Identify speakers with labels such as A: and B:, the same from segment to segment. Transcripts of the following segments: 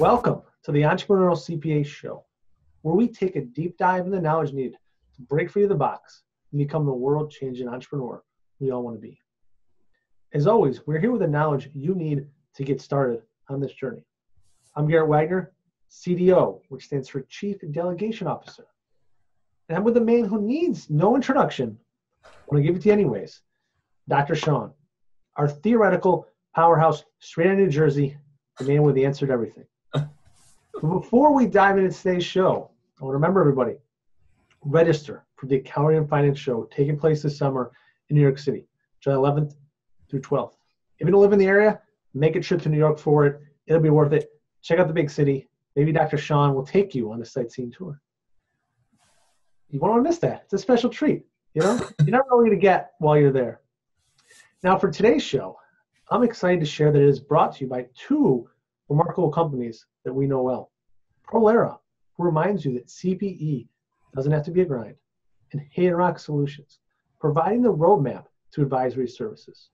A: Welcome to the Entrepreneurial CPA Show, where we take a deep dive into the knowledge needed to break free of the box and become the world-changing entrepreneur we all want to be. As always, we're here with the knowledge you need to get started on this journey. I'm Garrett Wagner, CDO, which stands for Chief Delegation Officer. And I'm with the man who needs no introduction. I'm going to give it to you anyways, Dr. Sean, our theoretical powerhouse straight out of New Jersey, the man with the answer to everything. But before we dive into today's show, I want to remember everybody, register for the Accounting and Finance Show taking place this summer in New York City, July 11th through 12th. If you don't live in the area, make a trip to New York for it. It'll be worth it. Check out the big city. Maybe Dr. Sean will take you on a sightseeing tour. You won't want to miss that. It's a special treat. You never know what you're going to get while you're there. Now, for today's show, I'm excited to share that it is brought to you by two remarkable companies that we know well. Prolera, who reminds you that CPE doesn't have to be a grind, and Hayden Rock Solutions, providing the roadmap to advisory services.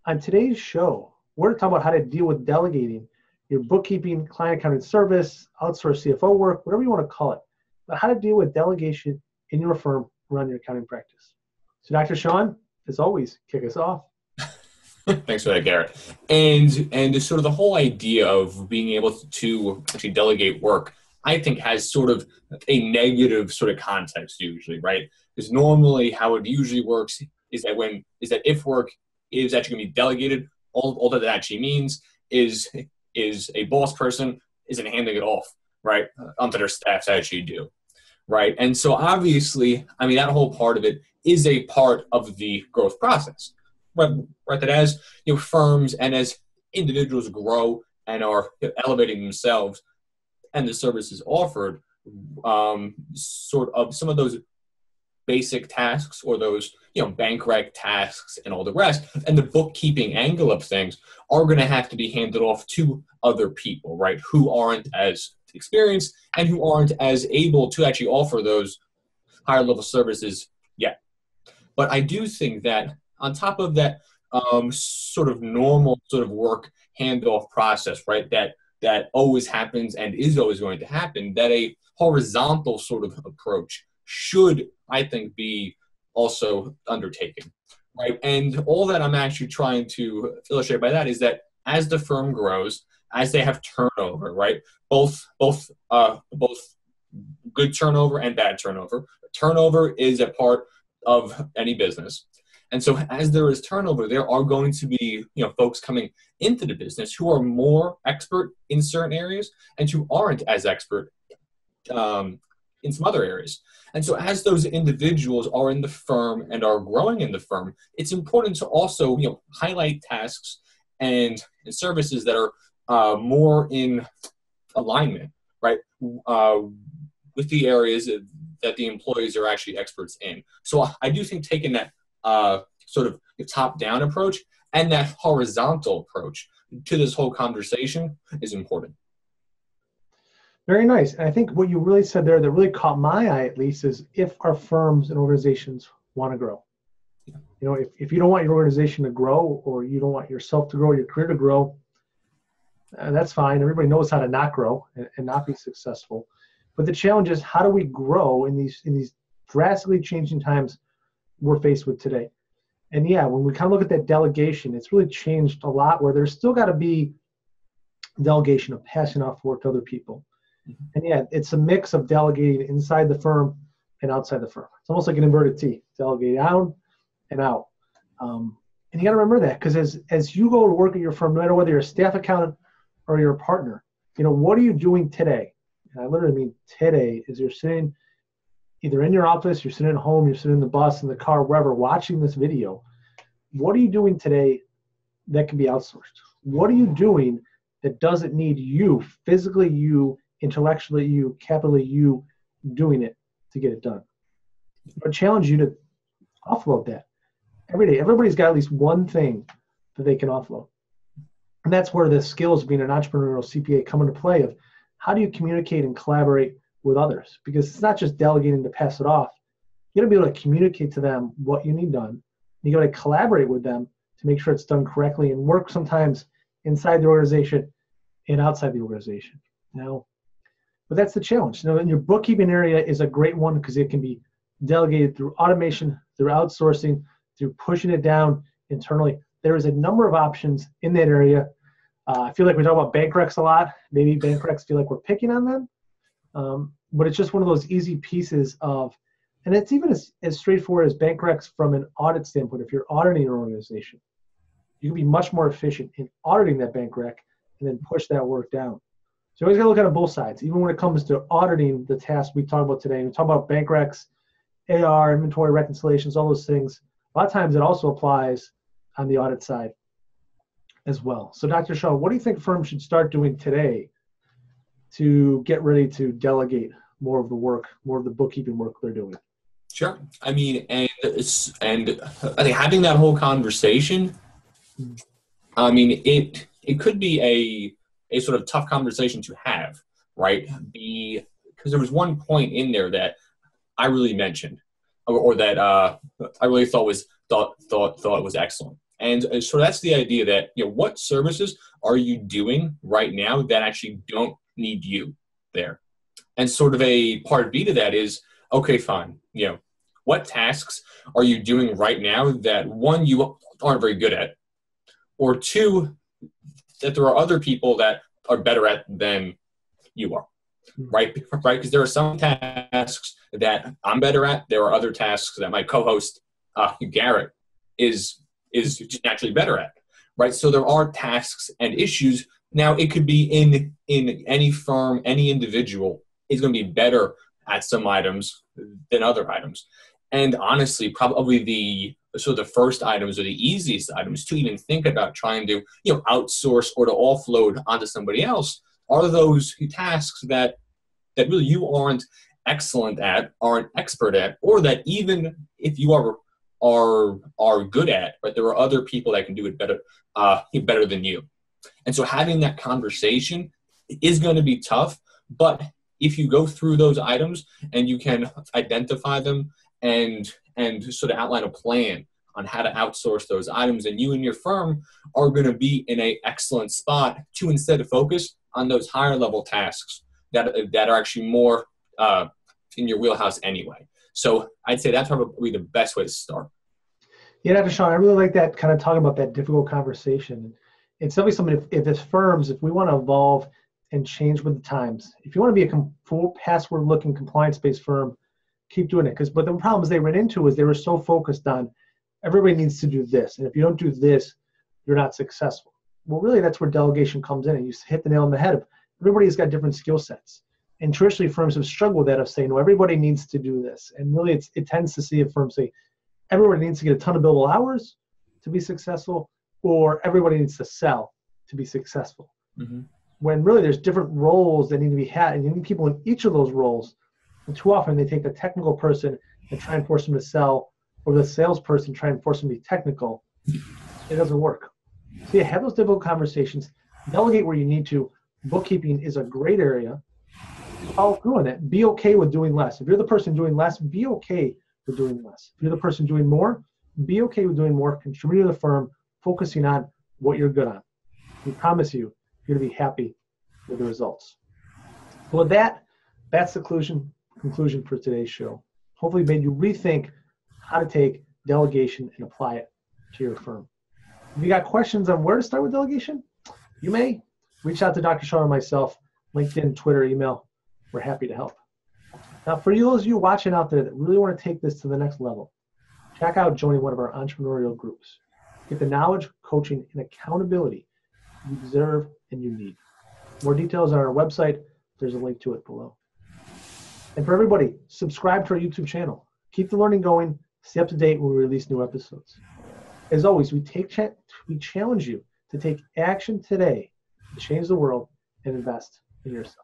A: On today's show, we're going to talk about how to deal with delegating your bookkeeping, client accounting service, outsourced CFO work, whatever you want to call it, but how to deal with delegation in your firm around your accounting practice. So Dr. Sean, as always, kick us off.
B: Thanks for that, Garrett. And sort of the whole idea of being able to actually delegate work, I think, has sort of a negative sort of context usually, right? Because normally how it usually works is that if work is actually going to be delegated, all that actually means is a boss person isn't handing it off, right, onto their staff to actually do, right? And so obviously, I mean, that whole part of it is a part of the growth process. Right, that as firms and as individuals grow and are elevating themselves and the services offered, sort of some of those basic tasks or those bank rec tasks and all the rest, and the bookkeeping angle of things are going to have to be handed off to other people, right, who aren't as experienced and who aren't as able to actually offer those higher level services yet. But I do think that on top of that sort of normal sort of work handoff process, right, that always happens and is always going to happen, that a horizontal sort of approach should, I think, be also undertaken, right? And all that I'm actually trying to illustrate by that is that as the firm grows, as they have turnover, right, both good turnover and bad turnover. Turnover is a part of any business. And so as there is turnover, there are going to be, folks coming into the business who are more expert in certain areas and who aren't as expert in some other areas. And so as those individuals are in the firm and are growing in the firm, it's important to also, highlight tasks and services that are more in alignment, right, with the areas that the employees are actually experts in. So I do think taking that sort of top-down approach and that horizontal approach to this whole conversation is important.
A: Very nice. And I think what you really said there that really caught my eye, at least, is if our firms and organizations want to grow. Yeah. If you don't want your organization to grow, or you don't want yourself to grow, your career to grow, that's fine. Everybody knows how to not grow and not be successful. But the challenge is, how do we grow in these drastically changing times we're faced with today? And yeah, when we kind of look at that delegation, it's really changed a lot, where there's still got to be delegation of passing off work to other people. Mm-hmm. And yeah, it's a mix of delegating inside the firm and outside the firm. It's almost like an inverted T, delegate down and out. And you got to remember that, because as you go to work at your firm, no matter whether you're a staff accountant or you're a partner, what are you doing today? And I literally mean today, is you're sitting either in your office, you're sitting at home, you're sitting in the bus, in the car, wherever, watching this video. What are you doing today that can be outsourced? What are you doing that doesn't need you, physically you, intellectually you, capitally you, doing it to get it done? I challenge you to offload that every day. Everybody's got at least one thing that they can offload. And that's where the skills of being an entrepreneurial CPA come into play, of how do you communicate and collaborate with others? Because it's not just delegating to pass it off. You got to be able to communicate to them what you need done. You got to collaborate with them to make sure it's done correctly, and work sometimes inside the organization and outside the organization. Now, but that's the challenge. Now, in your bookkeeping area is a great one because it can be delegated through automation, through outsourcing, through pushing it down internally. There is a number of options in that area. I feel like we talk about bank recs a lot. Maybe bank recs feel like we're picking on them, but it's just one of those easy pieces of, and it's even as straightforward as bank recs from an audit standpoint. If you're auditing your organization, you can be much more efficient in auditing that bank rec and then push that work down. So you always got to look at it on both sides. Even when it comes to auditing the tasks we talk about today, we talk about bank recs, AR, inventory reconciliations, all those things. A lot of times it also applies on the audit side as well. So Dr. Shaw, what do you think firms should start doing today to get ready to delegate more of the work, more of the bookkeeping work they're doing?
B: Sure. I mean, and I think having that whole conversation, I mean, it could be a sort of tough conversation to have, right? Because there was one point in there that I really mentioned, or that I really thought was excellent. And so that's the idea that, what services are you doing right now that actually don't need you there? And sort of a part B to that is, okay, fine. What tasks are you doing right now that, one, you aren't very good at, or two, that there are other people that are better at than you are, right? Because there are some tasks that I'm better at. There are other tasks that my co-host, Garrett, is just naturally better at, right? So there are tasks and issues. Now, it could be in any firm, any individual is going to be better at some items than other items. And honestly, probably the first items or the easiest items to even think about trying to, outsource or to offload onto somebody else are those tasks that really you aren't excellent at, aren't expert at, or that even if you are good at, but there are other people that can do it better than you. And so having that conversation is going to be tough, but if you go through those items and you can identify them and sort of outline a plan on how to outsource those items, and you and your firm are going to be in an excellent spot to instead of focus on those higher level tasks that are actually more in your wheelhouse anyway. So I'd say that's probably the best way to start.
A: Yeah, Dr. Sean, I really like that kind of talking about that difficult conversation. It's definitely something, if as firms, if we want to evolve and change with the times, if you want to be a full password-looking compliance-based firm, keep doing it. But the problems they ran into is they were so focused on everybody needs to do this. And if you don't do this, you're not successful. Well, really, that's where delegation comes in. And you hit the nail on the head of everybody's got different skill sets. And traditionally, firms have struggled with that of saying, no, everybody needs to do this. And really, it tends to see a firm say, everybody needs to get a ton of billable hours to be successful, or everybody needs to sell to be successful. Mm-hmm. When really there's different roles that need to be had, and you need people in each of those roles. And too often they take the technical person and try and force them to sell, or the salesperson try and force them to be technical. It doesn't work. So you have those difficult conversations, delegate where you need to. Bookkeeping is a great area. Follow through on that. Be okay with doing less. If you're the person doing less, be okay with doing less. If you're the person doing more, be okay with doing more. Contribute to the firm, focusing on what you're good on. We promise you, you're going to be happy with the results. So with that, that's the conclusion for today's show. Hopefully made you rethink how to take delegation and apply it to your firm. If you got questions on where to start with delegation, you may reach out to Dr. Shaw or myself, LinkedIn, Twitter, email. We're happy to help. Now, for those of you watching out there that really want to take this to the next level, check out joining one of our entrepreneurial groups. Get the knowledge, coaching, and accountability you deserve and you need. More details on our website. There's a link to it below. And for everybody, subscribe to our YouTube channel. Keep the learning going. Stay up to date when we release new episodes. As always, we challenge you to take action today to change the world and invest in yourself.